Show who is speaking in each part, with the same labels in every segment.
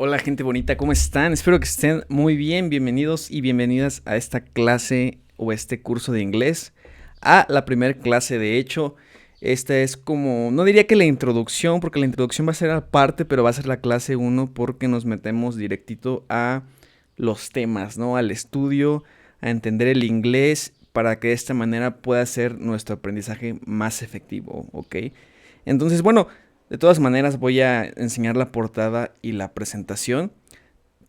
Speaker 1: Hola gente bonita, ¿cómo están? Espero que estén muy bien, bienvenidos y bienvenidas a esta clase o este curso de inglés, a la primera clase. De hecho, esta es como, no diría que la introducción, porque la introducción va a ser aparte, pero va a ser la clase uno porque nos metemos directito a los temas, ¿no? Al estudio, a entender el inglés para que de esta manera pueda ser nuestro aprendizaje más efectivo, ¿ok? Entonces, bueno, de todas maneras voy a enseñar la portada y la presentación.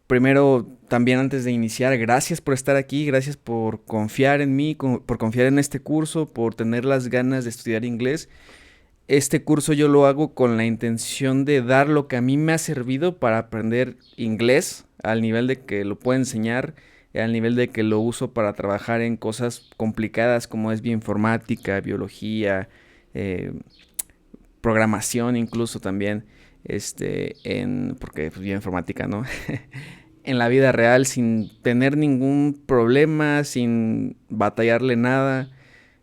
Speaker 1: Primero, también antes de iniciar, gracias por estar aquí, gracias por confiar en mí, por confiar en este curso, por tener las ganas de estudiar inglés. Este curso yo lo hago con la intención de dar lo que a mí me ha servido para aprender inglés, al nivel de que lo puedo enseñar, al nivel de que lo uso para trabajar en cosas complicadas como es bioinformática, biología, eh, programación incluso también, porque pues, bioinformática, ¿no? En la vida real sin tener ningún problema, sin batallarle nada,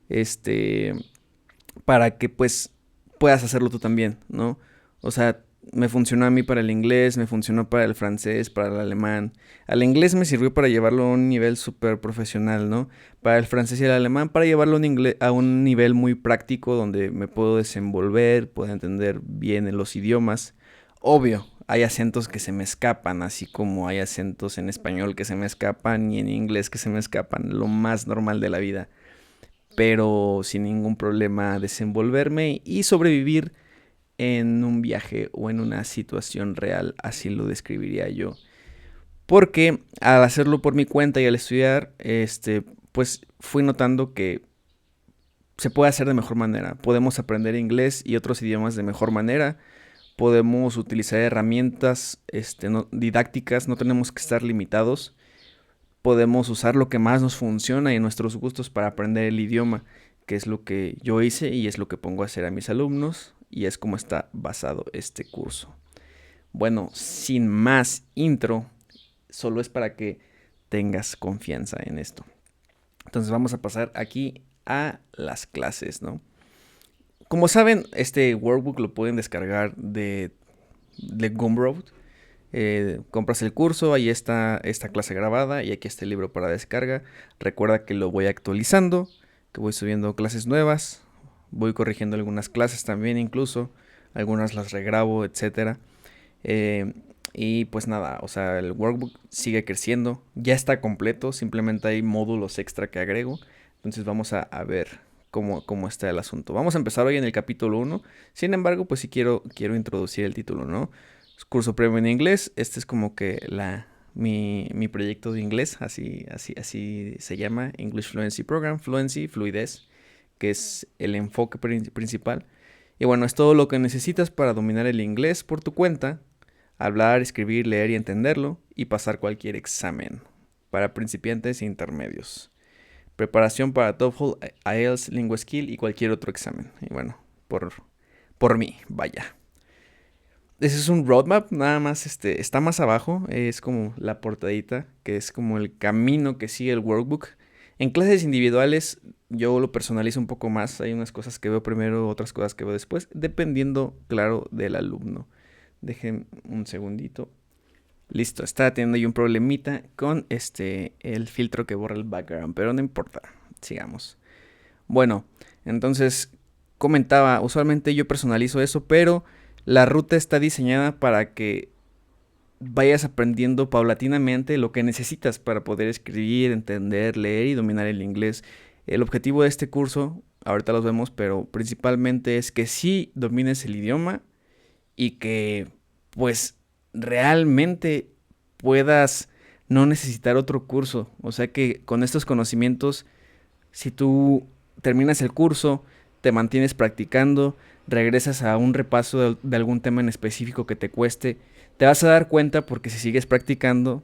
Speaker 1: este, para que pues puedas hacerlo tú también, ¿no? O sea, me funcionó a mí para el inglés, me funcionó para el francés, para el alemán. Al inglés me sirvió para llevarlo a un nivel súper profesional, ¿no? Para el francés y el alemán, para llevarlo a un nivel muy práctico donde me puedo desenvolver, puedo entender bien en los idiomas. Obvio, hay acentos que se me escapan, así como hay acentos en español que se me escapan y en inglés que se me escapan, lo más normal de la vida, pero sin ningún problema desenvolverme y sobrevivir en un viaje o en una situación real, así lo describiría yo. Porque al hacerlo por mi cuenta y al estudiar, pues fui notando que se puede hacer de mejor manera. Podemos aprender inglés y otros idiomas de mejor manera. Podemos utilizar herramientas didácticas, no tenemos que estar limitados. Podemos usar lo que más nos funciona y nuestros gustos para aprender el idioma, que es lo que yo hice y es lo que pongo a hacer a mis alumnos y es como está basado este curso. Bueno, sin más intro, solo es para que tengas confianza en esto. Entonces vamos a pasar aquí a las clases, ¿no? Como saben, este workbook lo pueden descargar de Gumroad. Compras el curso, ahí está esta clase grabada y aquí está el libro para descarga. Recuerda que lo voy actualizando, que voy subiendo clases nuevas, voy corrigiendo algunas clases también incluso, algunas las regrabo, etcétera. Eh, y pues nada, o sea, el workbook sigue creciendo, ya está completo, simplemente hay módulos extra que agrego. Entonces vamos a ver cómo está el asunto. Vamos a empezar hoy en el capítulo uno. Sin embargo, pues sí quiero introducir el título, ¿no? Curso previo en inglés. Este es como que mi proyecto de inglés, así se llama, English Fluency Program, Fluency, fluidez, que es el enfoque principal. Y bueno, es todo lo que necesitas para dominar el inglés por tu cuenta, hablar, escribir, leer y entenderlo, y pasar cualquier examen para principiantes e intermedios. Preparación para TOEFL, IELTS, LinguaSkill y cualquier otro examen. Y bueno, por mí, vaya. Ese es un roadmap, nada más está más abajo, es como la portadita, que es como el camino que sigue el workbook. En clases individuales yo lo personalizo un poco más, hay unas cosas que veo primero, otras cosas que veo después, dependiendo, claro, del alumno. Dejen un segundito. Listo, estaba teniendo yo un problemita con el filtro que borra el background, pero no importa, sigamos. Bueno, entonces comentaba, usualmente yo personalizo eso, pero la ruta está diseñada para que vayas aprendiendo paulatinamente lo que necesitas para poder escribir, entender, leer y dominar el inglés. El objetivo de este curso, ahorita los vemos, pero principalmente es que sí domines el idioma y que pues realmente puedas no necesitar otro curso. O sea que con estos conocimientos, si tú terminas el curso, te mantienes practicando, regresas a un repaso de algún tema en específico que te cueste, te vas a dar cuenta porque si sigues practicando,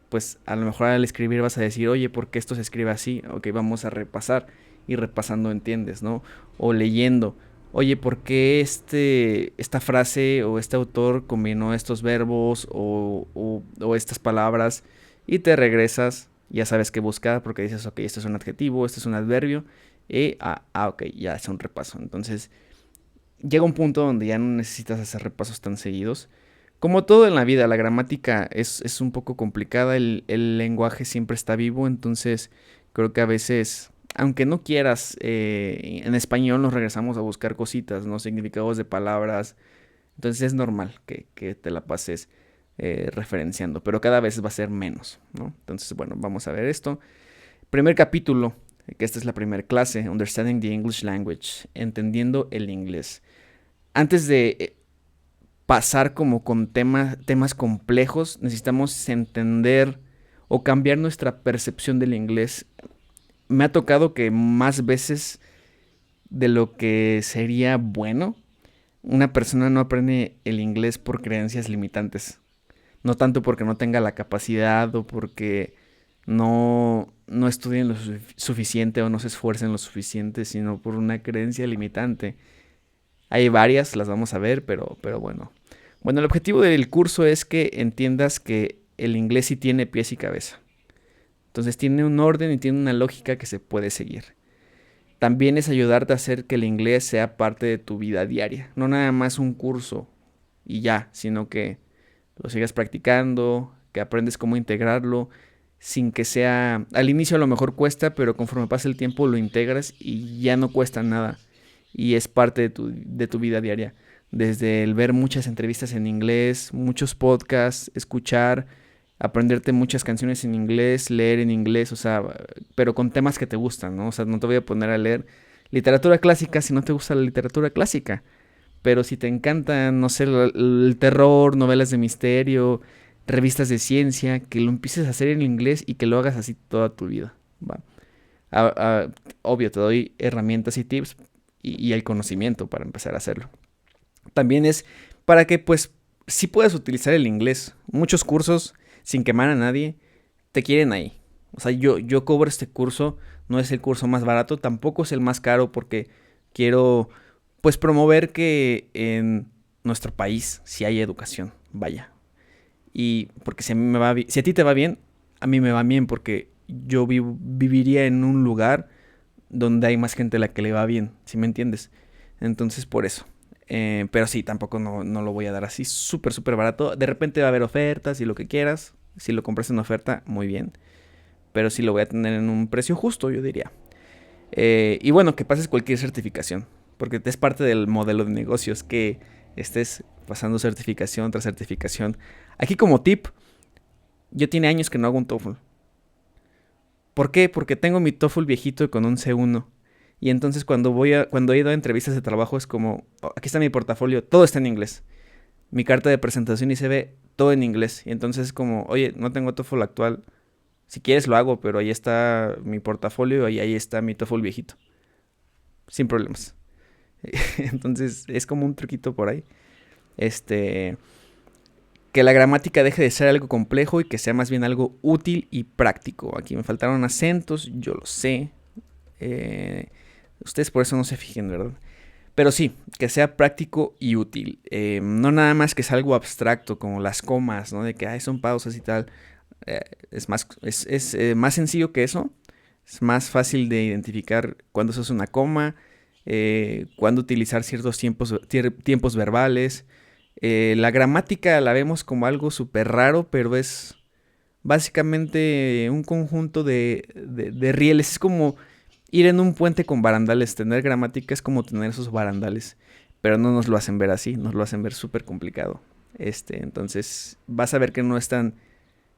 Speaker 1: pues a lo mejor al escribir vas a decir, oye, ¿por qué esto se escribe así? Ok, vamos a repasar y repasando entiendes, ¿no? O leyendo, oye, ¿por qué esta frase o este autor combinó estos verbos o estas palabras? Y te regresas, ya sabes qué buscar porque dices, ok, esto es un adjetivo, esto es un adverbio, ok, ya es un repaso. Entonces, llega un punto donde ya no necesitas hacer repasos tan seguidos, Como todo en la vida, la gramática es un poco complicada, el lenguaje siempre está vivo, entonces creo que a veces, aunque no quieras, en español nos regresamos a buscar cositas, ¿no? Significados de palabras, entonces es normal que te la pases referenciando, pero cada vez va a ser menos, ¿no? Entonces, bueno, vamos a ver esto. Primer capítulo, que esta es la primera clase, Understanding the English Language, entendiendo el inglés. Antes de pasar como con temas complejos, necesitamos entender o cambiar nuestra percepción del inglés. Me ha tocado que más veces de lo que sería bueno, una persona no aprende el inglés por creencias limitantes. No tanto porque no tenga la capacidad o porque no estudien lo suficiente o no se esfuercen lo suficiente, sino por una creencia limitante. Hay varias, las vamos a ver, pero bueno. Bueno, el objetivo del curso es que entiendas que el inglés sí tiene pies y cabeza. Entonces tiene un orden y tiene una lógica que se puede seguir. También es ayudarte a hacer que el inglés sea parte de tu vida diaria. No nada más un curso y ya, sino que lo sigas practicando, que aprendes cómo integrarlo, sin que sea... Al inicio a lo mejor cuesta, pero conforme pasa el tiempo lo integras y ya no cuesta nada. Y es parte de tu vida diaria. Desde el ver muchas entrevistas en inglés, muchos podcasts, escuchar, aprenderte muchas canciones en inglés, leer en inglés, o sea, pero con temas que te gustan, ¿no? O sea, no te voy a poner a leer literatura clásica si no te gusta la literatura clásica. Pero si te encanta, no sé, el terror, novelas de misterio, revistas de ciencia, que lo empieces a hacer en inglés y que lo hagas así toda tu vida, ¿va? Obvio, te doy herramientas y tips y el conocimiento para empezar a hacerlo. También es para que, pues, sí puedas utilizar el inglés. Muchos cursos, sin quemar a nadie, te quieren ahí. O sea, yo cobro este curso, no es el curso más barato, tampoco es el más caro porque quiero, pues, promover que en nuestro país sí hay educación, vaya. Y porque si a mí me va bien, si a ti te va bien, a mí me va bien porque yo viviría en un lugar donde hay más gente a la que le va bien, ¿sí me entiendes? Entonces por eso. Pero sí, tampoco no lo voy a dar así súper, súper barato. De repente va a haber ofertas y lo que quieras. Si lo compras en oferta, muy bien. Pero sí lo voy a tener en un precio justo, yo diría. Y bueno, que pases cualquier certificación. Porque es parte del modelo de negocios que estés pasando certificación tras certificación. Aquí como tip, yo tiene años que no hago un TOEFL. ¿Por qué? Porque tengo mi TOEFL viejito con un C1. Y entonces cuando he ido a entrevistas de trabajo es como, oh, aquí está mi portafolio, todo está en inglés. Mi carta de presentación y CV, todo en inglés. Y entonces es como, oye, no tengo TOEFL actual. Si quieres lo hago, pero ahí está mi portafolio y ahí está mi TOEFL viejito. Sin problemas. Entonces es como un truquito por ahí. Que la gramática deje de ser algo complejo y que sea más bien algo útil y práctico. Aquí me faltaron acentos, yo lo sé. Ustedes por eso no se fijen, ¿verdad? Pero sí, que sea práctico y útil. No nada más que sea algo abstracto, como las comas, ¿no? De que son pausas y tal. Es más sencillo que eso. Es más fácil de identificar cuándo se usa una coma, cuándo utilizar ciertos tiempos verbales. La gramática la vemos como algo súper raro, pero es básicamente un conjunto de rieles. Es como ir en un puente con barandales. Tener gramática es como tener esos barandales. Pero no nos lo hacen ver así, nos lo hacen ver súper complicado. Entonces vas a ver que no es tan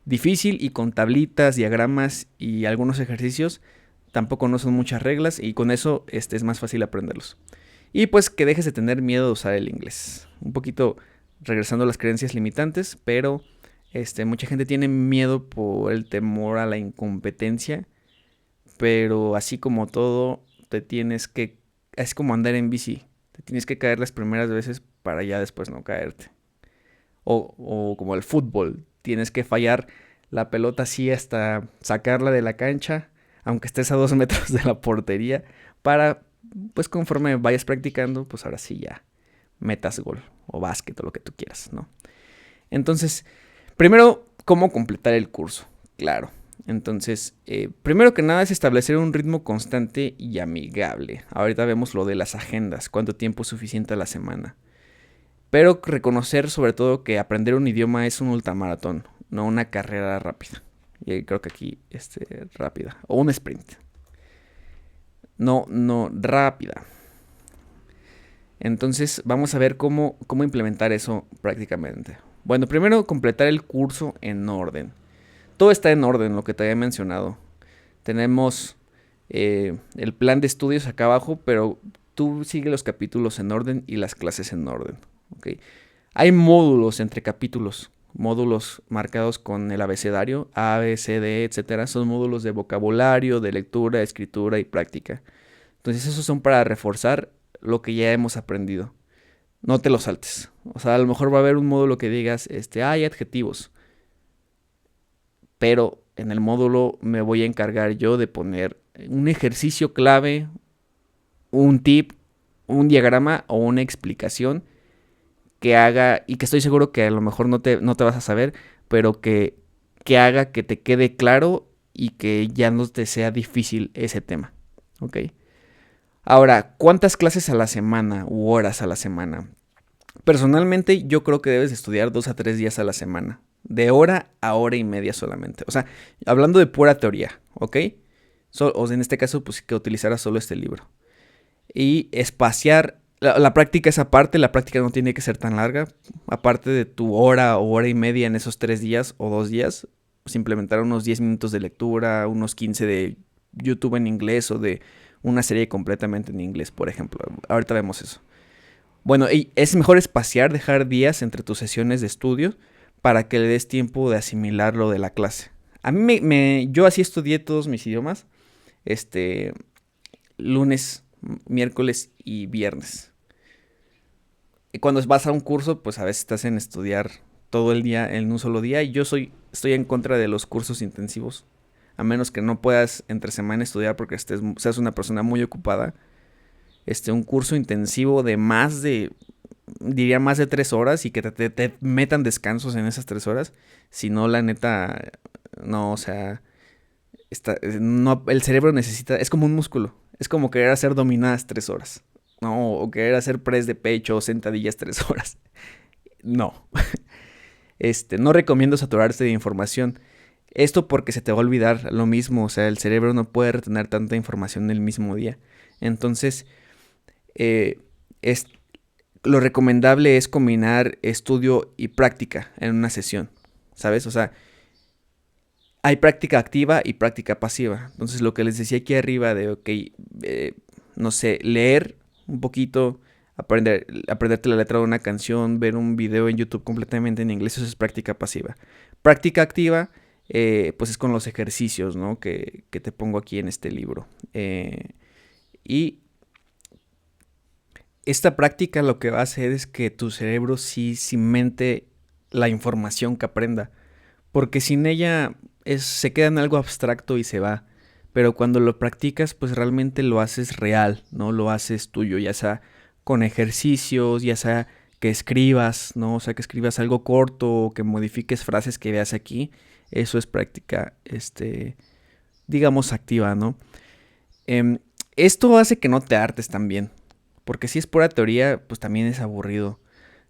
Speaker 1: difícil y con tablitas, diagramas y algunos ejercicios tampoco no son muchas reglas y con eso es más fácil aprenderlos. Y pues que dejes de tener miedo de usar el inglés. Un poquito regresando a las creencias limitantes, pero mucha gente tiene miedo por el temor a la incompetencia, pero así como todo, es como andar en bici, te tienes que caer las primeras veces para ya después no caerte. O como el fútbol, tienes que fallar la pelota así hasta sacarla de la cancha, aunque estés a 2 metros de la portería, para, pues conforme vayas practicando, pues ahora sí ya metas gol o básquet o lo que tú quieras, ¿no? Entonces, primero, ¿cómo completar el curso? Claro. Entonces, primero que nada es establecer un ritmo constante y amigable. Ahorita vemos lo de las agendas, cuánto tiempo es suficiente a la semana. Pero reconocer sobre todo que aprender un idioma es un ultramaratón, no una carrera rápida. Y creo que aquí, rápida. O un sprint. No, rápida. Entonces vamos a ver cómo implementar eso prácticamente. Bueno, primero completar el curso en orden. Todo está en orden, lo que te había mencionado. Tenemos el plan de estudios acá abajo, pero tú sigue los capítulos en orden y las clases en orden. ¿Okay? Hay módulos entre capítulos, módulos marcados con el abecedario, A, B, C, D, etcétera. Son módulos de vocabulario, de lectura, escritura y práctica. Entonces esos son para reforzar lo que ya hemos aprendido. No te lo saltes. O sea, a lo mejor va a haber un módulo que digas, hay adjetivos. Pero en el módulo me voy a encargar yo de poner un ejercicio clave, un tip, un diagrama o una explicación que haga, y que estoy seguro que a lo mejor no te vas a saber, pero que haga que te quede claro y que ya no te sea difícil ese tema. ¿Ok? Ahora, ¿cuántas clases a la semana u horas a la semana? Personalmente yo creo que debes estudiar 2 a 3 días a la semana. De hora a hora y media solamente. O sea, hablando de pura teoría, ¿ok? O sea, en este caso, pues que utilizara solo este libro. Y espaciar. La práctica es aparte, la práctica no tiene que ser tan larga. Aparte de tu hora o hora y media en esos 3 días o 2 días, pues implementar unos 10 minutos de lectura, unos 15 de YouTube en inglés o de una serie completamente en inglés, por ejemplo. Ahorita vemos eso. Bueno, y es mejor espaciar, dejar días entre tus sesiones de estudio para que le des tiempo de asimilar lo de la clase. A mí yo así estudié todos mis idiomas, lunes, miércoles y viernes. Y cuando vas a un curso, pues a veces estás en estudiar todo el día en un solo día. Y yo estoy en contra de los cursos intensivos. A menos que no puedas entre semana estudiar porque seas una persona muy ocupada. Un curso intensivo de diría más de 3 horas y que te metan descansos en esas 3 horas. Si no, la neta, no, o sea, no, el cerebro necesita, es como un músculo. Es como querer hacer dominadas 3 horas. No, o querer hacer press de pecho o sentadillas 3 horas. No. No recomiendo saturarse de información. Esto porque se te va a olvidar lo mismo. O sea, el cerebro no puede retener tanta información en el mismo día. Entonces, lo recomendable es combinar estudio y práctica en una sesión. ¿Sabes? O sea, hay práctica activa y práctica pasiva. Entonces, lo que les decía aquí arriba de, no sé, leer un poquito, aprenderte la letra de una canción, ver un video en YouTube completamente en inglés, eso es práctica pasiva. Práctica activa, pues es con los ejercicios, ¿no? Que te pongo aquí en este libro. Y esta práctica lo que va a hacer es que tu cerebro sí cimente la información que aprenda. Porque sin ella se queda en algo abstracto y se va. Pero cuando lo practicas, pues realmente lo haces real, ¿no? Lo haces tuyo, ya sea con ejercicios, ya sea que escribas, ¿no? O sea, que escribas algo corto o que modifiques frases que veas aquí. Eso es práctica, digamos, activa, ¿no? Esto hace que no te hartes también. Porque si es pura teoría, pues también es aburrido.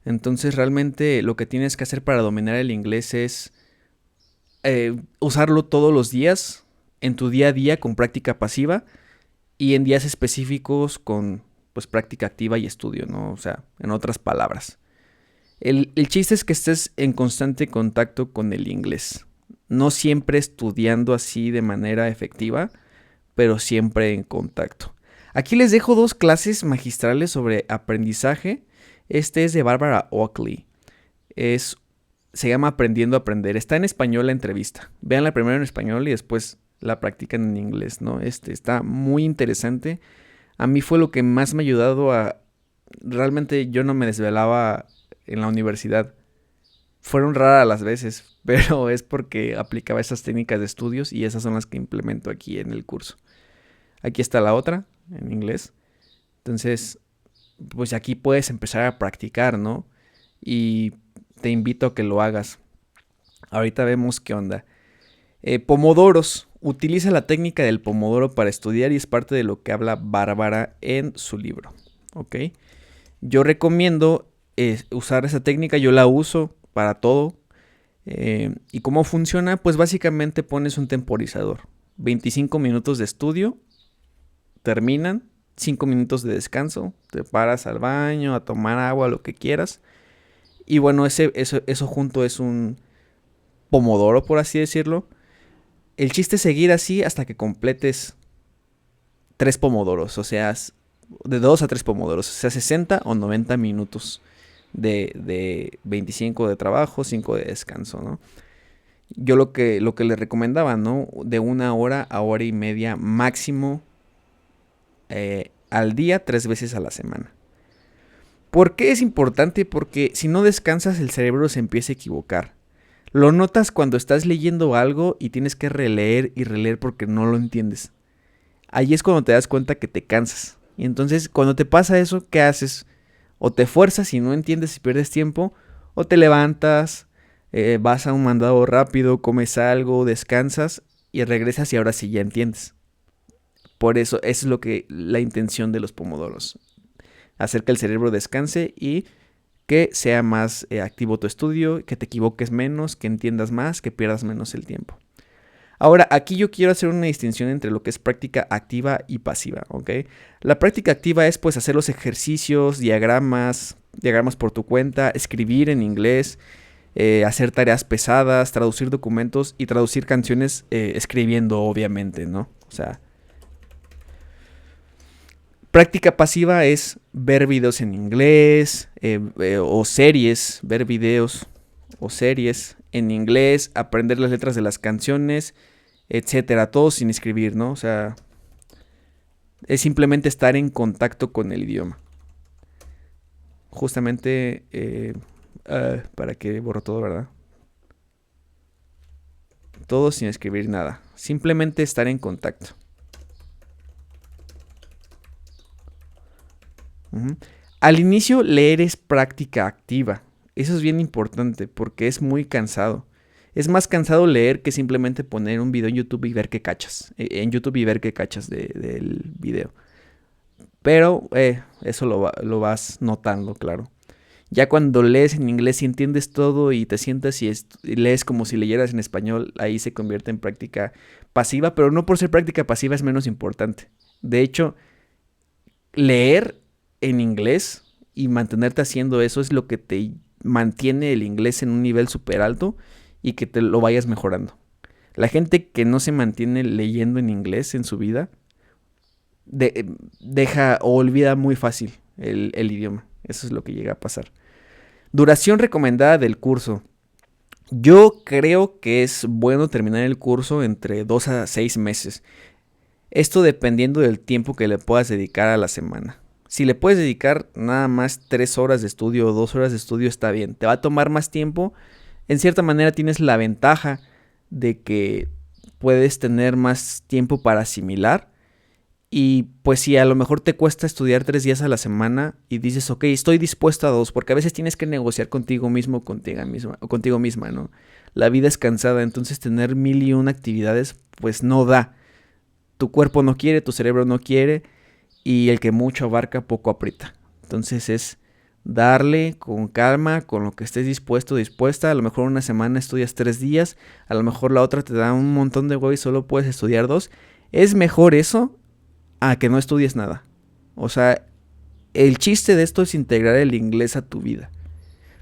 Speaker 1: Entonces, realmente lo que tienes que hacer para dominar el inglés es usarlo todos los días, en tu día a día con práctica pasiva y en días específicos con pues práctica activa y estudio, ¿no? O sea, en otras palabras. El chiste es que estés en constante contacto con el inglés. No siempre estudiando así de manera efectiva, pero siempre en contacto. Aquí les dejo 2 clases magistrales sobre aprendizaje. Este es de Barbara Oakley. Se llama Aprendiendo a Aprender. Está en español la entrevista. Véanla primero en español y después la practican en inglés, ¿no? Está muy interesante. A mí fue lo que más me ha ayudado a... Realmente yo no me desvelaba en la universidad. Fueron raras las veces, pero es porque aplicaba esas técnicas de estudios y esas son las que implemento aquí en el curso. Aquí está la otra, en inglés. Entonces, pues aquí puedes empezar a practicar, ¿no? Y te invito a que lo hagas. Ahorita vemos qué onda. Pomodoros. Utiliza la técnica del pomodoro para estudiar y es parte de lo que habla Bárbara en su libro. ¿Ok? Yo recomiendo usar esa técnica, yo la uso para todo. ¿Y cómo funciona? Pues básicamente pones un temporizador. 25 minutos de estudio, terminan, 5 minutos de descanso, te paras al baño, a tomar agua, lo que quieras. Y bueno, eso junto es un pomodoro, por así decirlo. El chiste es seguir así hasta que completes 3 pomodoros, o sea, de 2 a 3 pomodoros, o sea, 60 o 90 minutos de 25 de trabajo, 5 de descanso, ¿no? Yo lo que le recomendaba, ¿no? De 1 hora a hora y media máximo al día, 3 veces a la semana. ¿Por qué es importante? Porque si no descansas, el cerebro se empieza a equivocar. Lo notas cuando estás leyendo algo y tienes que releer y releer porque no lo entiendes. Ahí es cuando te das cuenta que te cansas. Y entonces, cuando te pasa eso, ¿qué haces? O te fuerzas y no entiendes y pierdes tiempo, o te levantas, vas a un mandado rápido, comes algo, descansas y regresas y ahora sí ya entiendes. Por eso, eso es la intención de los pomodoros. Hacer que el cerebro descanse y que sea más activo tu estudio, que te equivoques menos, que entiendas más, que pierdas menos el tiempo. Ahora, aquí yo quiero hacer una distinción entre lo que es práctica activa y pasiva, ¿ok? La práctica activa es pues hacer los ejercicios, diagramas por tu cuenta, escribir en inglés, hacer tareas pesadas, traducir documentos y traducir canciones escribiendo, obviamente, ¿no? O sea, práctica pasiva es ver videos en inglés o series, ver videos o series en inglés, aprender las letras de las canciones, etcétera, todo sin escribir, ¿no? O sea, es simplemente estar en contacto con el idioma. Justamente, para que borro todo, ¿verdad? Todo sin escribir nada. Simplemente estar en contacto. Uh-huh. Al inicio, leer es práctica activa. Eso es bien importante porque es muy cansado. Es más cansado leer que simplemente poner un video en YouTube y ver qué cachas. En YouTube y ver qué cachas del video. Pero eso lo vas notando, claro. Ya cuando lees en inglés y entiendes todo y te sientas y lees como si leyeras en español, ahí se convierte en práctica pasiva, pero no por ser práctica pasiva es menos importante. De hecho, leer en inglés y mantenerte haciendo eso es lo que te mantiene el inglés en un nivel súper alto y que te lo vayas mejorando. La gente que no se mantiene leyendo en inglés en su vida deja o olvida muy fácil el idioma. Eso es lo que llega a pasar. Duración recomendada del curso. Yo creo que es bueno terminar el curso entre 2 a 6 meses. Esto dependiendo del tiempo que le puedas dedicar a la semana. Si le puedes dedicar nada más 3 horas de estudio o 2 horas de estudio está bien. Te va a tomar más tiempo. En cierta manera tienes la ventaja de que puedes tener más tiempo para asimilar. Y pues si a lo mejor te cuesta estudiar 3 días a la semana y dices, ok, estoy dispuesto a 2, porque a veces tienes que negociar contigo mismo o contigo misma, ¿no? La vida es cansada, entonces tener 1001 actividades pues no da. Tu cuerpo no quiere, tu cerebro no quiere y el que mucho abarca poco aprieta. Entonces es darle con calma, con lo que estés dispuesto, dispuesta. A lo mejor una semana estudias 3 días, a lo mejor la otra te da un montón de huevo y solo puedes estudiar 2. Es mejor eso a que no estudies nada. O sea, el chiste de esto es integrar el inglés a tu vida.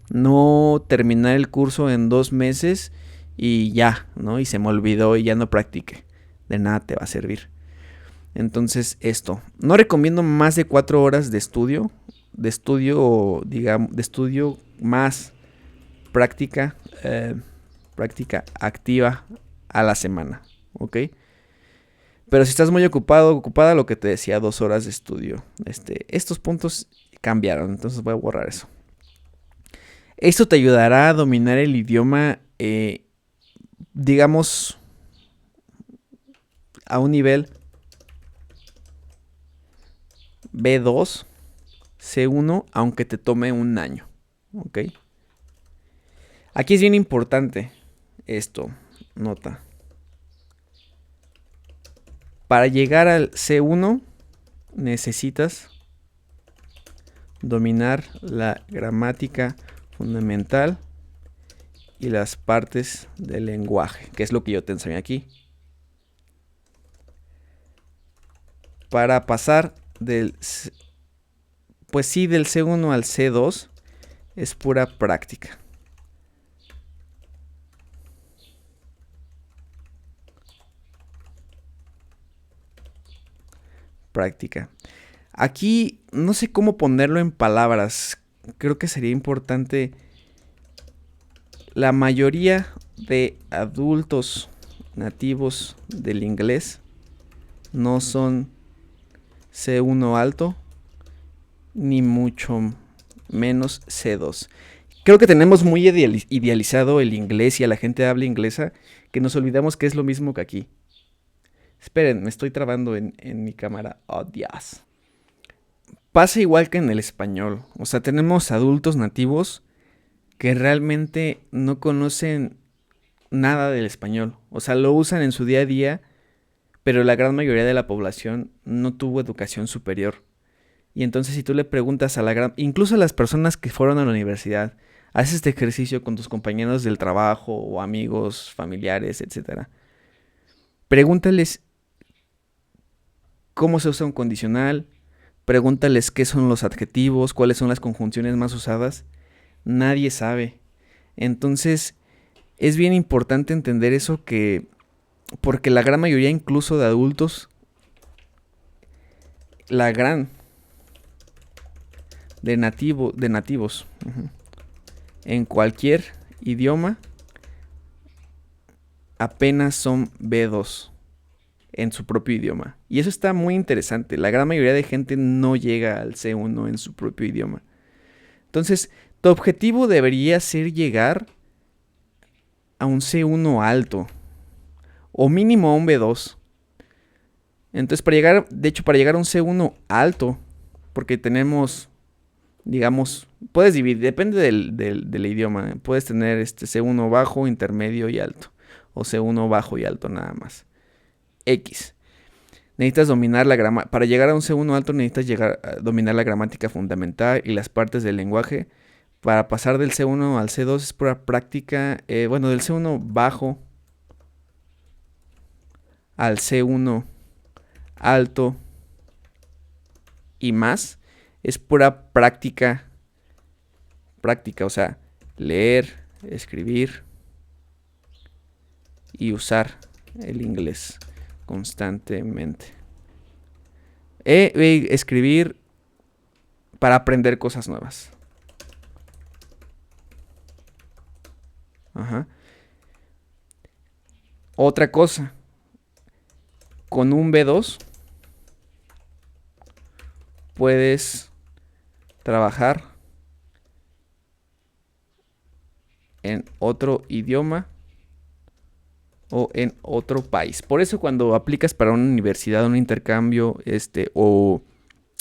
Speaker 1: No terminar el curso en 2 meses y ya, ¿no? Y se me olvidó y ya no practiqué. De nada te va a servir. Entonces, esto. No recomiendo más de 4 horas de estudio. Digamos, de estudio más práctica, práctica activa a la semana. ¿Ok? Pero si estás muy ocupada, lo que te decía, 2 horas de estudio. Estos puntos cambiaron, entonces voy a borrar eso. Esto te ayudará a dominar el idioma, digamos, a un nivel B2, C1, aunque te tome un año. ¿Ok? Aquí es bien importante esto, nota. Para llegar al C1 necesitas dominar la gramática fundamental y las partes del lenguaje, que es lo que yo te enseño aquí. Para pasar del C1 al C2 es pura práctica. Práctica. Aquí no sé cómo ponerlo en palabras. Creo que sería importante. La mayoría de adultos nativos del inglés no son C1 alto, ni mucho menos C2. Creo que tenemos muy idealizado el inglés y a la gente habla inglesa que nos olvidamos que es lo mismo que aquí. Esperen, me estoy trabando en mi cámara. Oh, Dios. Pasa igual que en el español. O sea, tenemos adultos nativos que realmente no conocen nada del español. O sea, lo usan en su día a día, pero la gran mayoría de la población no tuvo educación superior. Y entonces si tú le preguntas a incluso a las personas que fueron a la universidad, haces este ejercicio con tus compañeros del trabajo o amigos, familiares, etcétera. Pregúntales cómo se usa un condicional, pregúntales qué son los adjetivos, cuáles son las conjunciones más usadas. Nadie sabe. Entonces, es bien importante entender eso porque la gran mayoría incluso de adultos, de nativos, en cualquier idioma, apenas son B2 en su propio idioma. Y eso está muy interesante. La gran mayoría de gente no llega al C1 en su propio idioma. Entonces, tu objetivo debería ser llegar a un C1 alto. O mínimo a un B2. Entonces, para llegar a un C1 alto, porque tenemos, digamos, puedes dividir, depende del idioma. Puedes tener C1 bajo, intermedio y alto. O C1 bajo y alto nada más. X. Necesitas dominar la gramática. Para llegar a un C1 alto necesitas dominar la gramática fundamental y las partes del lenguaje. Para pasar del C1 al C2 es pura práctica. Del C1 bajo al C1 alto y más es pura práctica. Práctica, o sea, leer, escribir y usar el inglés constantemente. Escribir para aprender cosas nuevas. Ajá. Otra cosa. Con un B2 puedes trabajar en otro idioma o en otro país. Por eso cuando aplicas para una universidad, un intercambio, o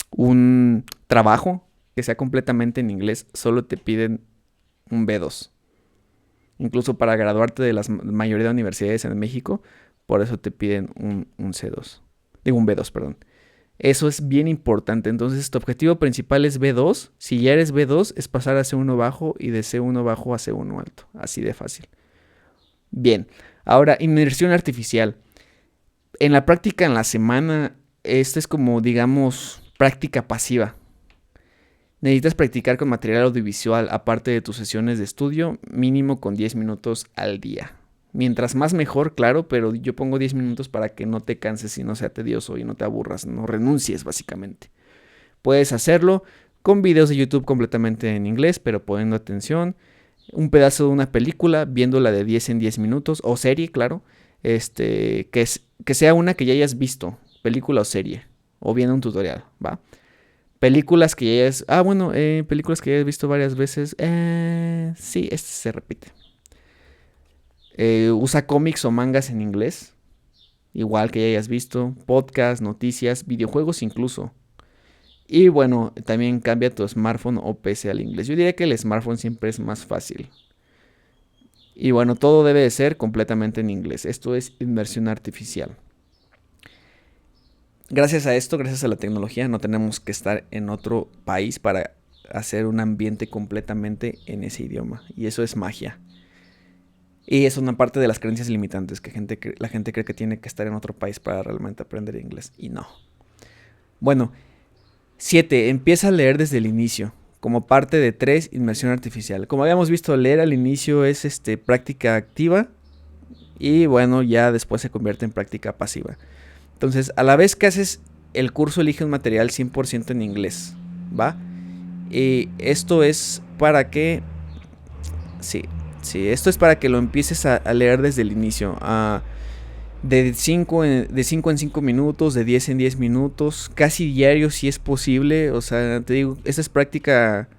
Speaker 1: un trabajo que sea completamente en inglés, solo te piden un B2. Incluso para graduarte de la mayoría de universidades en México, por eso te piden un C2. Digo, un B2, perdón. Eso es bien importante. Entonces, tu objetivo principal es B2. Si ya eres B2, es pasar a C1 bajo y de C1 bajo a C1 alto. Así de fácil. Bien. Ahora, inmersión artificial. En la práctica en la semana, esta es como, digamos, práctica pasiva. Necesitas practicar con material audiovisual aparte de tus sesiones de estudio, mínimo con 10 minutos al día. Mientras más mejor, claro, pero yo pongo 10 minutos para que no te canses y no sea tedioso y no te aburras, no renuncies básicamente. Puedes hacerlo con videos de YouTube completamente en inglés, pero poniendo atención. Un pedazo de una película, viéndola de 10 en 10 minutos, o serie, claro. Que sea una que ya hayas visto, película o serie, o viendo un tutorial, ¿va? Películas que ya hayas... películas que ya hayas visto varias veces. Sí, se repite. Usa cómics o mangas en inglés. Igual que ya hayas visto. Podcast, noticias, videojuegos incluso. Y bueno, también cambia tu smartphone o PC al inglés. Yo diría que el smartphone siempre es más fácil. Y bueno, todo debe de ser completamente en inglés. Esto es inmersión artificial. Gracias a esto, gracias a la tecnología, no tenemos que estar en otro país para hacer un ambiente completamente en ese idioma. Y eso es magia. Y es una parte de las creencias limitantes, que la gente cree que tiene que estar en otro país para realmente aprender inglés. Y no. Bueno, 7. Empieza a leer desde el inicio. Como parte de 3, inmersión artificial. Como habíamos visto, leer al inicio es práctica activa. Y bueno, ya después se convierte en práctica pasiva. Entonces, a la vez que haces el curso, elige un material 100% en inglés. ¿Va? Y esto es para que... Sí, esto es para que lo empieces a leer desde el inicio. De 5 en 5 minutos, de 10 en 10 minutos, casi diario si es posible. O sea, te digo, esta es práctica.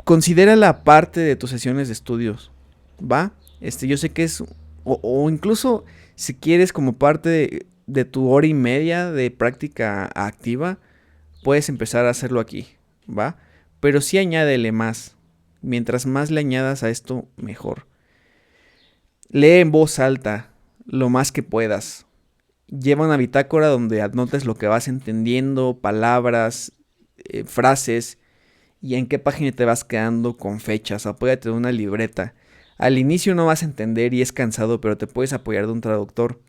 Speaker 1: Considera la parte de tus sesiones de estudios, ¿va? Yo sé que es, o incluso si quieres como parte de tu hora y media de práctica activa, puedes empezar a hacerlo aquí, ¿va? Pero sí añádele más. Mientras más le añadas a esto, mejor. Lee en voz alta lo más que puedas. Lleva una bitácora donde anotes lo que vas entendiendo, palabras, frases y en qué página te vas quedando con fechas. Apóyate de una libreta. Al inicio no vas a entender y es cansado, pero te puedes apoyar de un traductor,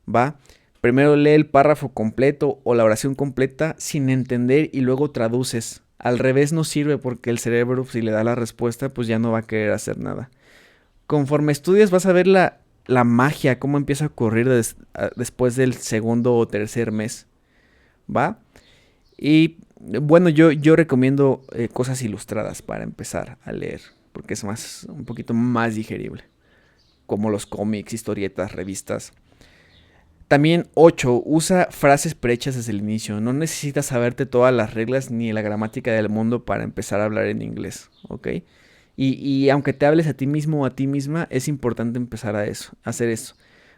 Speaker 1: ¿va? Primero lee el párrafo completo o la oración completa sin entender y luego traduces. Al revés no sirve porque el cerebro, si le da la respuesta, pues ya no va a querer hacer nada. Conforme estudias vas a ver la magia, cómo empieza a ocurrir después del segundo o tercer mes, ¿va? Y bueno, yo recomiendo cosas ilustradas para empezar a leer, porque es un poquito más digerible, como los cómics, historietas, revistas. También 8. Usa frases prehechas desde el inicio. No necesitas saberte todas las reglas ni la gramática del mundo para empezar a hablar en inglés, ¿ok? Y aunque te hables a ti mismo o a ti misma, es importante empezar a hacer eso.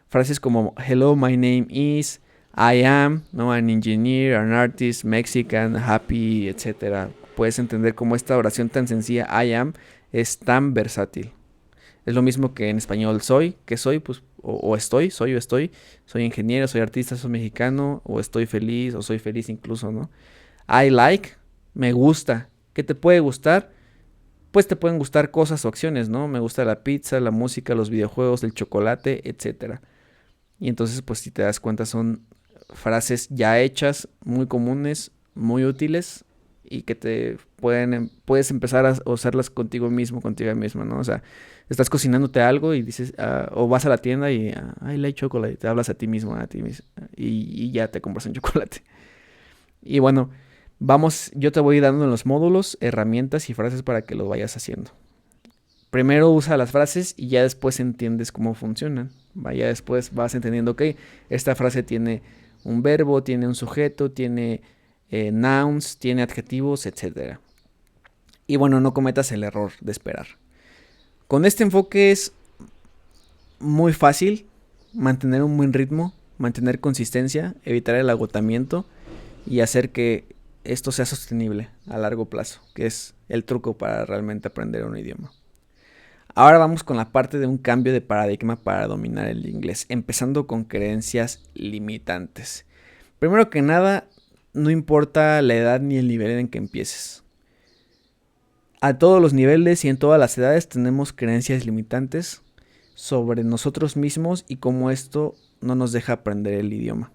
Speaker 1: Frases como hello, my name is, I am, ¿no? An engineer, an artist, Mexican, happy, etc. Puedes entender cómo esta oración tan sencilla, I am, es tan versátil. Es lo mismo que en español soy, que soy, pues, o estoy, soy o estoy, soy ingeniero, soy artista, soy mexicano, o estoy feliz, o soy feliz incluso, ¿no? I like, me gusta. ¿Qué te puede gustar? Pues te pueden gustar cosas o acciones, ¿no? Me gusta la pizza, la música, los videojuegos, el chocolate, etc. Y entonces, pues si te das cuenta, son frases ya hechas, muy comunes, muy útiles y que puedes empezar a usarlas contigo mismo, contigo misma, ¿no? O sea, estás cocinándote algo y dices, o vas a la tienda y, I like chocolate, te hablas a ti mismo, y ya te compras un chocolate. Y bueno, yo te voy dando en los módulos herramientas y frases para que lo vayas haciendo. Primero usa las frases y ya después entiendes cómo funcionan. Ya después vas entendiendo, ok, esta frase tiene un verbo, tiene un sujeto, tiene nouns, tiene adjetivos, etc. Y bueno, no cometas el error de esperar. Con este enfoque es muy fácil mantener un buen ritmo, mantener consistencia, evitar el agotamiento y hacer que esto sea sostenible a largo plazo, que es el truco para realmente aprender un idioma. Ahora vamos con la parte de un cambio de paradigma para dominar el inglés, empezando con creencias limitantes. Primero que nada, no importa la edad ni el nivel en que empieces. A todos los niveles y en todas las edades tenemos creencias limitantes sobre nosotros mismos y cómo esto no nos deja aprender el idioma.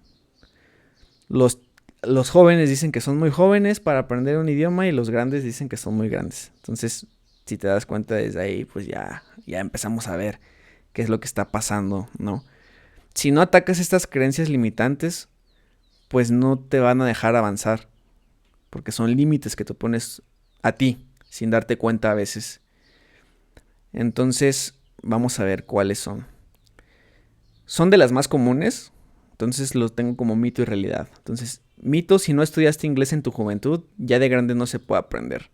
Speaker 1: Los jóvenes dicen que son muy jóvenes para aprender un idioma y los grandes dicen que son muy grandes. Entonces, si te das cuenta desde ahí, pues ya empezamos a ver qué es lo que está pasando, ¿no? Si no atacas estas creencias limitantes, pues no te van a dejar avanzar, porque son límites que te pones a ti, sin darte cuenta a veces. Entonces, vamos a ver cuáles son. Son de las más comunes, entonces los tengo como mito y realidad. Entonces, mito: si no estudiaste inglés en tu juventud, ya de grande no se puede aprender.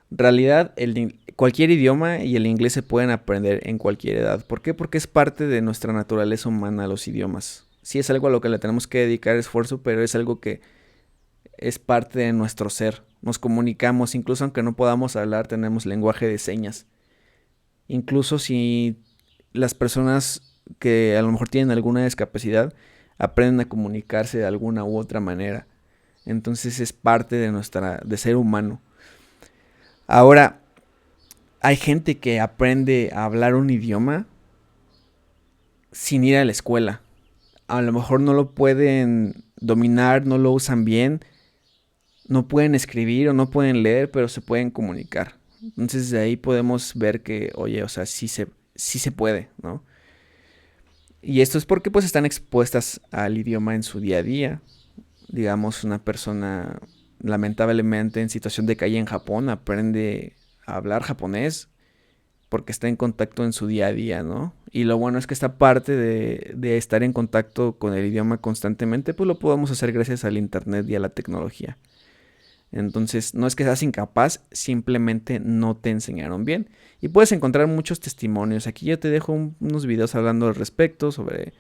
Speaker 1: Realidad: cualquier idioma y el inglés se pueden aprender en cualquier edad. ¿Por qué? Porque es parte de nuestra naturaleza humana los idiomas. Sí es algo a lo que le tenemos que dedicar esfuerzo, pero es algo que es parte de nuestro ser. Nos comunicamos, incluso aunque no podamos hablar, tenemos lenguaje de señas. Incluso si las personas que a lo mejor tienen alguna discapacidad aprenden a comunicarse de alguna u otra manera. Entonces es parte de ser humano. Ahora, hay gente que aprende a hablar un idioma sin ir a la escuela. A lo mejor no lo pueden dominar, no lo usan bien, no pueden escribir o no pueden leer, pero se pueden comunicar. Entonces de ahí podemos ver que, oye, o sea, sí se puede, ¿no? Y esto es porque pues están expuestas al idioma en su día a día. Digamos, una persona lamentablemente en situación de calle en Japón aprende a hablar japonés porque está en contacto en su día a día, ¿no? Y lo bueno es que esta parte de estar en contacto con el idioma constantemente, pues lo podemos hacer gracias al internet y a la tecnología. Entonces, no es que seas incapaz, simplemente no te enseñaron bien. Y puedes encontrar muchos testimonios. Aquí yo te dejo unos videos hablando al respecto sobre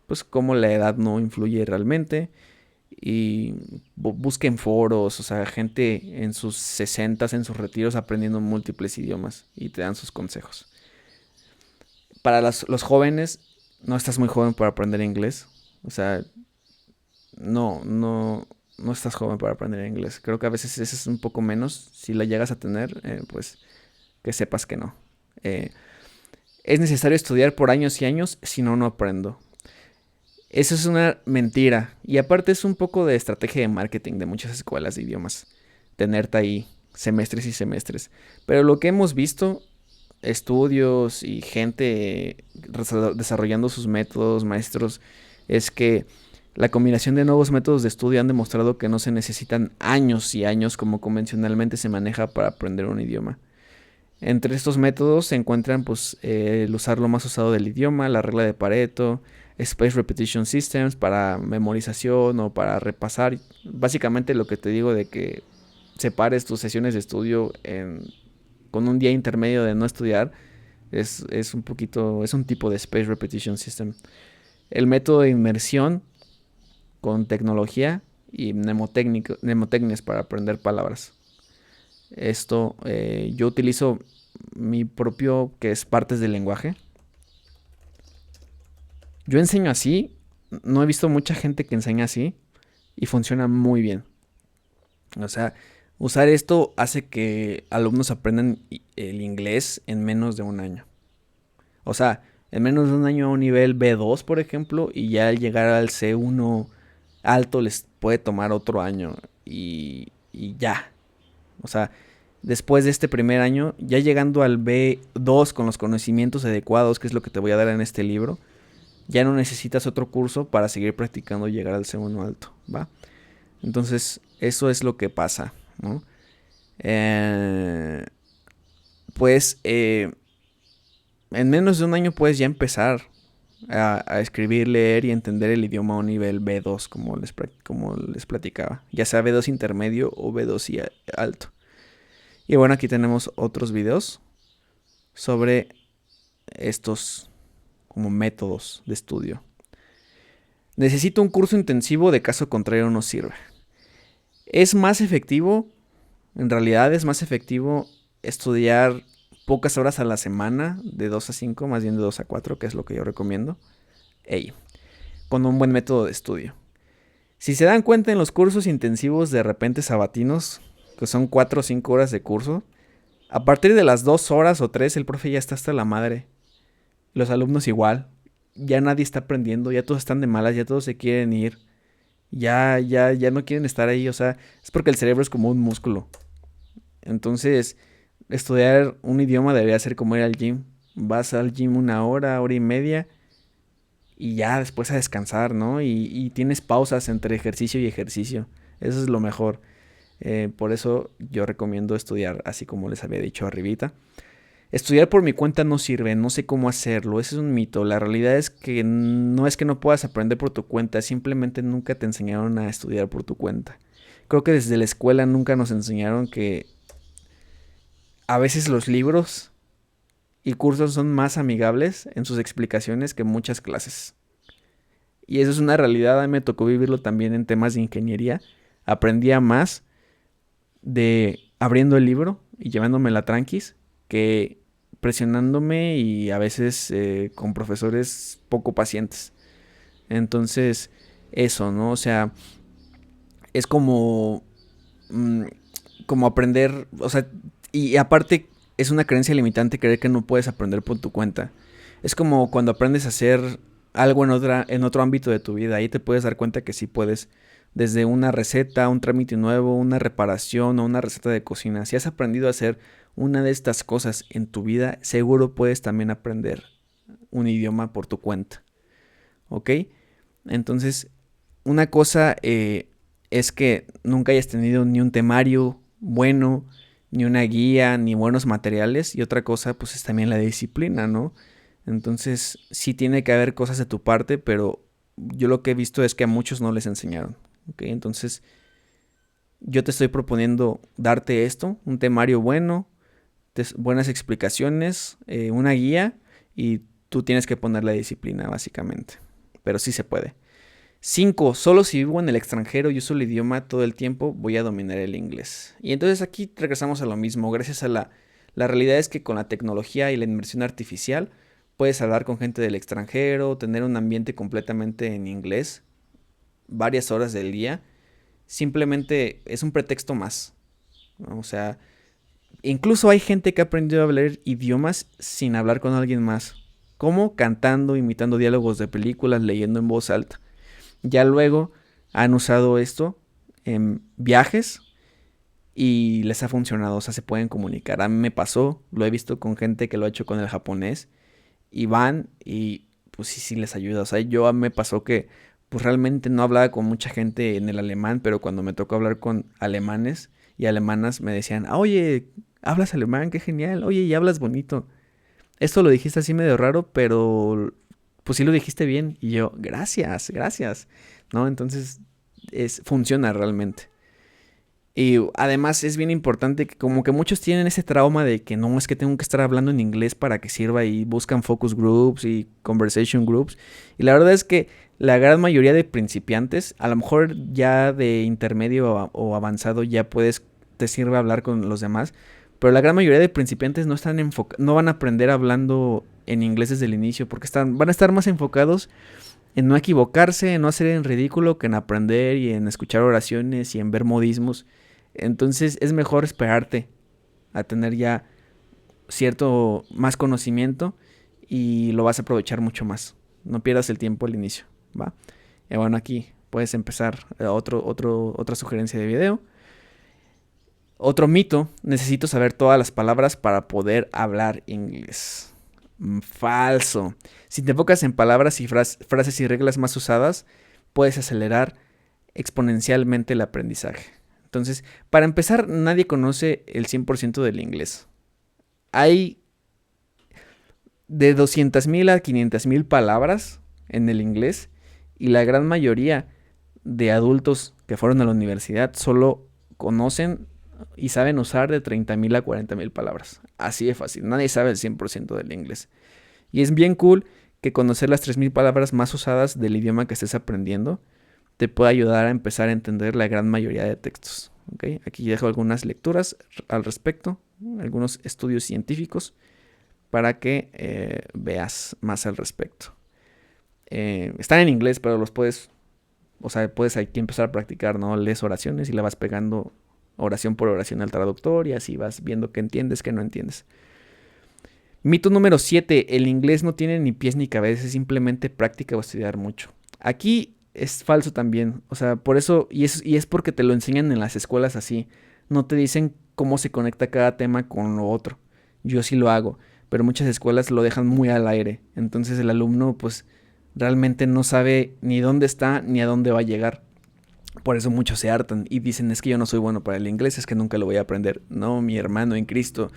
Speaker 1: pues cómo la edad no influye realmente. Y busquen foros, o sea, gente en sus 60, en sus retiros aprendiendo múltiples idiomas y te dan sus consejos. Para los jóvenes, no estás muy joven para aprender inglés. O sea, no estás joven para aprender inglés. Creo que a veces eso es un poco menos. Si la llegas a tener, pues que sepas que no. Eh, es necesario estudiar por años y años, si no, no aprendo. Eso es una mentira. Y aparte es un poco de estrategia de marketing de muchas escuelas de idiomas. Tenerte ahí semestres y semestres. Pero lo que hemos visto, estudios y gente desarrollando sus métodos, maestros, es que la combinación de nuevos métodos de estudio han demostrado que no se necesitan años y años como convencionalmente se maneja para aprender un idioma. Entre estos métodos se encuentran pues, el usar lo más usado del idioma, la regla de Pareto, Space Repetition Systems para memorización o para repasar. Básicamente lo que te digo de que separes tus sesiones de estudio con un día intermedio de no estudiar es un tipo de Space Repetition System. El método de inmersión con tecnología y mnemotecnias para aprender palabras. Esto yo utilizo mi propio, que es partes del lenguaje. Yo enseño así, no he visto mucha gente que enseña así y funciona muy bien. O sea, usar esto hace que alumnos aprendan el inglés en menos de un año. O sea, en menos de un año a un nivel B2, por ejemplo, y ya al llegar al C1 alto les puede tomar otro año y ya. O sea, después de este primer año, ya llegando al B2 con los conocimientos adecuados, que es lo que te voy a dar en este libro, ya no necesitas otro curso para seguir practicando y llegar al C1 alto, ¿va? Entonces, eso es lo que pasa, ¿no? Eh, pues en menos de un año puedes ya empezar a escribir, leer y entender el idioma a un nivel B2, como les platicaba, ya sea B2 intermedio o B2 y alto. Y bueno, aquí tenemos otros videos sobre estos como métodos de estudio. Necesito un curso intensivo, de caso contrario no sirve. Es más efectivo, en realidad es más efectivo estudiar pocas horas a la semana, de 2 a 5, más bien de 2 a 4, que es lo que yo recomiendo. Con un buen método de estudio. Si se dan cuenta en los cursos intensivos de repente sabatinos, que son 4 o 5 horas de curso, a partir de las 2 horas o 3 el profe ya está hasta la madre. Los alumnos igual. Ya nadie está aprendiendo, ya todos están de malas, ya todos se quieren ir. Ya no quieren estar ahí, o sea, es porque el cerebro es como un músculo. Entonces, estudiar un idioma debería ser como ir al gym. Vas al gym una hora, hora y media y ya después a descansar, ¿no? Y tienes pausas entre ejercicio y ejercicio. Eso es lo mejor. Por eso yo recomiendo estudiar así como les había dicho arribita. Estudiar por mi cuenta no sirve, no sé cómo hacerlo, ese es un mito. La realidad es que no puedas aprender por tu cuenta, simplemente nunca te enseñaron a estudiar por tu cuenta. Creo que desde la escuela nunca nos enseñaron que a veces los libros y cursos son más amigables en sus explicaciones que muchas clases. Y eso es una realidad, a mí me tocó vivirlo también en temas de ingeniería. Aprendía más de abriendo el libro y llevándome la tranquis que presionándome y a veces con profesores poco pacientes. Entonces, eso, ¿no? O sea, es como, mm, como aprender, o sea, y aparte es una creencia limitante creer que no puedes aprender por tu cuenta. Es como cuando aprendes a hacer algo en otro ámbito de tu vida, ahí te puedes dar cuenta que sí puedes, desde una receta, un trámite nuevo, una reparación o una receta de cocina. Si has aprendido a hacer una de estas cosas en tu vida, seguro puedes también aprender un idioma por tu cuenta, ¿ok? Entonces, una cosa es que nunca hayas tenido ni un temario bueno, ni una guía, ni buenos materiales. Y otra cosa, pues es también la disciplina, ¿no? Entonces, sí tiene que haber cosas de tu parte, pero yo lo que he visto es que a muchos no les enseñaron, ¿ok? Entonces, yo te estoy proponiendo darte esto, un temario bueno, buenas explicaciones, una guía, y tú tienes que poner la disciplina, básicamente. Pero sí se puede. 5. Solo si vivo en el extranjero y uso el idioma todo el tiempo, voy a dominar el inglés. Y entonces aquí regresamos a lo mismo. Gracias a la realidad es que con la tecnología y la inmersión artificial puedes hablar con gente del extranjero, tener un ambiente completamente en inglés, varias horas del día. Simplemente es un pretexto más, ¿no? O sea, incluso hay gente que ha aprendido a hablar idiomas sin hablar con alguien más. Como cantando, imitando diálogos de películas, leyendo en voz alta. Ya luego han usado esto en viajes y les ha funcionado, o sea, se pueden comunicar. A mí me pasó, lo he visto con gente que lo ha hecho con el japonés y van y pues sí, sí les ayuda. O sea, yo a mí me pasó que pues realmente no hablaba con mucha gente en el alemán, pero cuando me tocó hablar con alemanes y alemanas me decían, ah, oye, hablas alemán, qué genial, oye, y hablas bonito. Esto lo dijiste así medio raro, pero pues sí lo dijiste bien. Y yo, gracias, gracias. ¿No? Entonces, funciona realmente. Y además es bien importante que como que muchos tienen ese trauma de que no, es que tengo que estar hablando en inglés para que sirva y buscan focus groups y conversation groups. Y la verdad es que la gran mayoría de principiantes, a lo mejor ya de intermedio o avanzado ya puedes, te sirve hablar con los demás. Pero la gran mayoría de principiantes no están no van a aprender hablando en inglés desde el inicio porque van a estar más enfocados en no equivocarse, en no hacer en ridículo que en aprender y en escuchar oraciones y en ver modismos. Entonces es mejor esperarte a tener ya cierto más conocimiento y lo vas a aprovechar mucho más. No pierdas el tiempo al inicio, ¿va? Y bueno, aquí puedes empezar otra sugerencia de video. Otro mito, necesito saber todas las palabras para poder hablar inglés. Falso. Si te enfocas en palabras y frases y reglas más usadas, puedes acelerar exponencialmente el aprendizaje. Entonces, para empezar, nadie conoce el 100% del inglés. Hay de 200,000 a 500,000 palabras en el inglés y la gran mayoría de adultos que fueron a la universidad solo conocen y saben usar de 30,000 a 40,000 palabras. Así de fácil. Nadie sabe el 100% del inglés. Y es bien cool que conocer las 3,000 palabras más usadas del idioma que estés aprendiendo te puede ayudar a empezar a entender la gran mayoría de textos. ¿Okay? Aquí dejo algunas lecturas al respecto, algunos estudios científicos para que veas más al respecto. Están en inglés, pero los puedes, o sea, puedes aquí empezar a practicar, ¿no? Lees oraciones y le vas pegando oración por oración al traductor y así vas viendo qué entiendes, qué no entiendes. Mito número 7. El inglés no tiene ni pies ni cabeza, es simplemente práctica o estudiar mucho. Aquí es falso también, o sea, por eso, y es porque te lo enseñan en las escuelas así. No te dicen cómo se conecta cada tema con lo otro. Yo sí lo hago, pero muchas escuelas lo dejan muy al aire. Entonces el alumno pues realmente no sabe ni dónde está ni a dónde va a llegar. Por eso muchos se hartan y dicen, es que yo no soy bueno para el inglés, es que nunca lo voy a aprender. No, mi hermano en Cristo,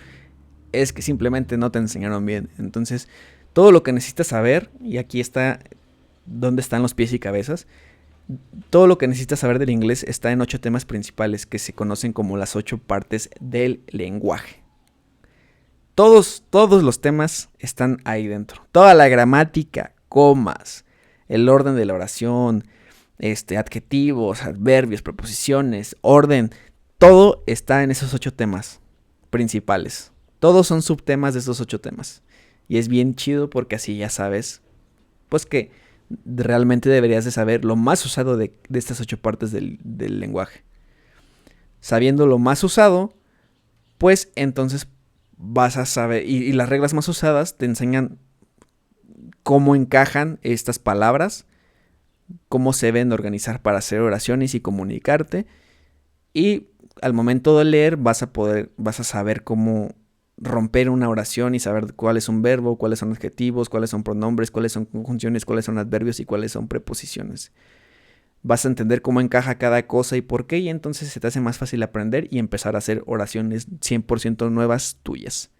Speaker 1: es que simplemente no te enseñaron bien. Entonces, todo lo que necesitas saber, y aquí está dónde están los pies y cabezas, todo lo que necesitas saber del inglés está en 8 temas principales que se conocen como las 8 partes del lenguaje. Todos los temas están ahí dentro. Toda la gramática, comas, el orden de la oración, adjetivos, adverbios, preposiciones, orden, todo está en esos 8 temas principales. Todos son subtemas de esos 8 temas. Y es bien chido porque así ya sabes, pues que realmente deberías de saber lo más usado de estas 8 partes del lenguaje. Sabiendo lo más usado, pues entonces vas a saber, y las reglas más usadas te enseñan cómo encajan estas palabras, cómo se deben organizar para hacer oraciones y comunicarte. Y al momento de leer vas a saber cómo romper una oración y saber cuál es un verbo, cuáles son adjetivos, cuáles son pronombres, cuáles son conjunciones, cuáles son adverbios y cuáles son preposiciones. Vas a entender cómo encaja cada cosa y por qué, y entonces se te hace más fácil aprender y empezar a hacer oraciones 100% nuevas tuyas.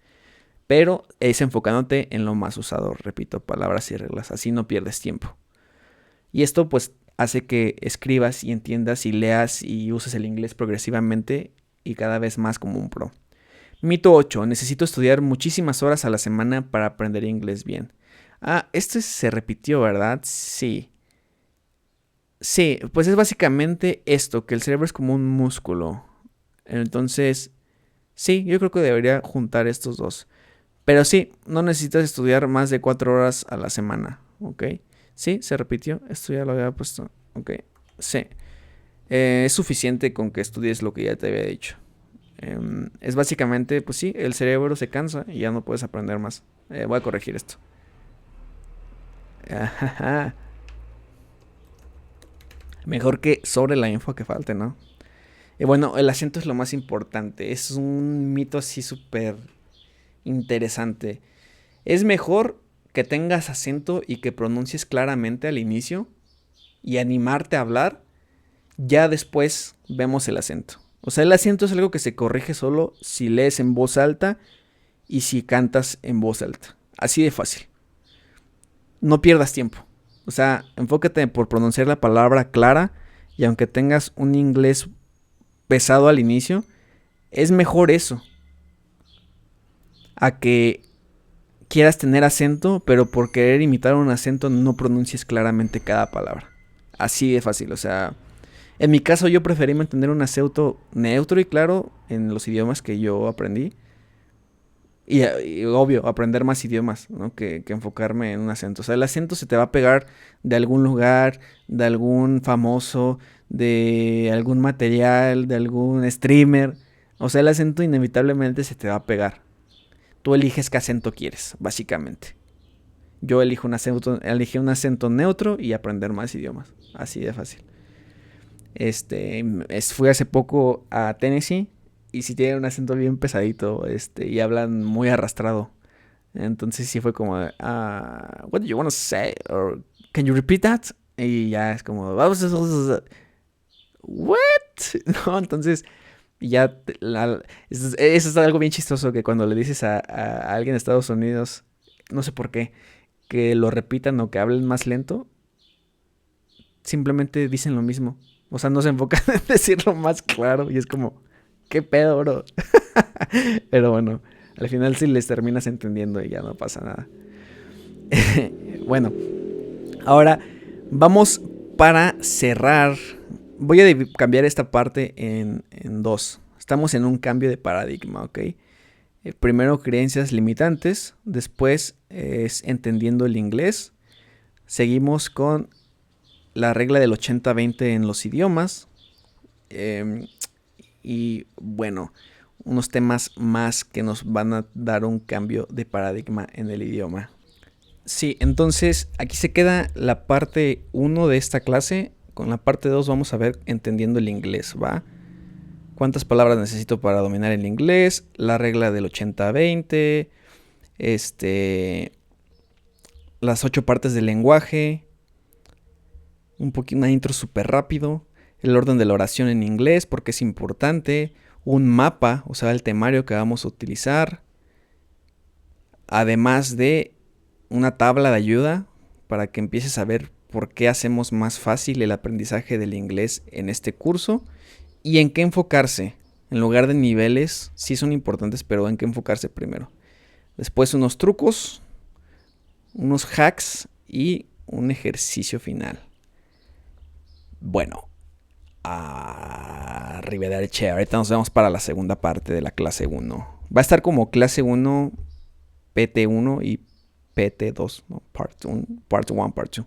Speaker 1: Pero es enfocándote en lo más usado, repito, palabras y reglas, así no pierdes tiempo. Y esto pues hace que escribas y entiendas y leas y uses el inglés progresivamente y cada vez más como un pro. Mito 8. Necesito estudiar muchísimas horas a la semana para aprender inglés bien. Esto se repitió, ¿verdad? Sí. Sí, pues es básicamente esto, que el cerebro es como un músculo. Entonces, sí, yo creo que debería juntar estos dos. Pero sí, no necesitas estudiar más de 4 horas a la semana, ¿ok? Sí, se repitió, esto ya lo había puesto, ¿ok? Sí, es suficiente con que estudies lo que ya te había dicho. Es básicamente, pues sí, el cerebro se cansa y ya no puedes aprender más. Voy a corregir esto. Mejor que sobre la info que falte, ¿no? Y bueno, el acento es lo más importante. Es un mito así súper interesante. Es mejor que tengas acento y que pronuncies claramente al inicio y animarte a hablar. Ya después vemos el acento. O sea, el acento es algo que se corrige solo si lees en voz alta y si cantas en voz alta. Así de fácil. No pierdas tiempo. O sea, enfócate por pronunciar la palabra clara y aunque tengas un inglés pesado al inicio, es mejor eso a que quieras tener acento, pero por querer imitar un acento no pronuncies claramente cada palabra. Así de fácil, o sea, en mi caso yo preferí mantener un acento neutro y claro en los idiomas que yo aprendí. Y obvio, aprender más idiomas, ¿no? Que enfocarme en un acento. O sea, el acento se te va a pegar de algún lugar, de algún famoso, de algún material, de algún streamer. O sea, el acento inevitablemente se te va a pegar. Tú eliges qué acento quieres, básicamente. Yo elegí un acento neutro y aprender más idiomas. Así de fácil. Fui hace poco a Tennessee y sí tienen un acento bien pesadito, y hablan muy arrastrado. Entonces sí fue como, what do you want to say? Or can you repeat that? Y ya es como, what? No, entonces ya eso es algo bien chistoso que cuando le dices a alguien de Estados Unidos, no sé por qué, que lo repitan o que hablen más lento, simplemente dicen lo mismo. O sea, no se enfocan en decirlo más claro y es como, ¿qué pedo, bro? Pero bueno, al final sí les terminas entendiendo y ya no pasa nada. Bueno, ahora vamos para cerrar. Voy a cambiar esta parte en dos. Estamos en un cambio de paradigma, ¿ok? Primero creencias limitantes, después es entendiendo el inglés. Seguimos con la regla del 80-20 en los idiomas. Y bueno, unos temas más que nos van a dar un cambio de paradigma en el idioma. Sí, entonces aquí se queda la parte 1 de esta clase. Con la parte 2 vamos a ver entendiendo el inglés, ¿va? ¿Cuántas palabras necesito para dominar el inglés? La regla del 80-20. Las 8 partes del lenguaje. Una intro súper rápido. El orden de la oración en inglés, porque es importante. Un mapa, o sea, el temario que vamos a utilizar. Además de una tabla de ayuda para que empieces a ver por qué hacemos más fácil el aprendizaje del inglés en este curso y en qué enfocarse. En lugar de niveles, sí son importantes, pero en qué enfocarse primero. Después unos trucos, unos hacks y un ejercicio final. Bueno, arrivederci. Ahorita nos vemos para la segunda parte de la clase 1. Va a estar como clase 1, PT1 y PT2, ¿no? Part 1, Part 2.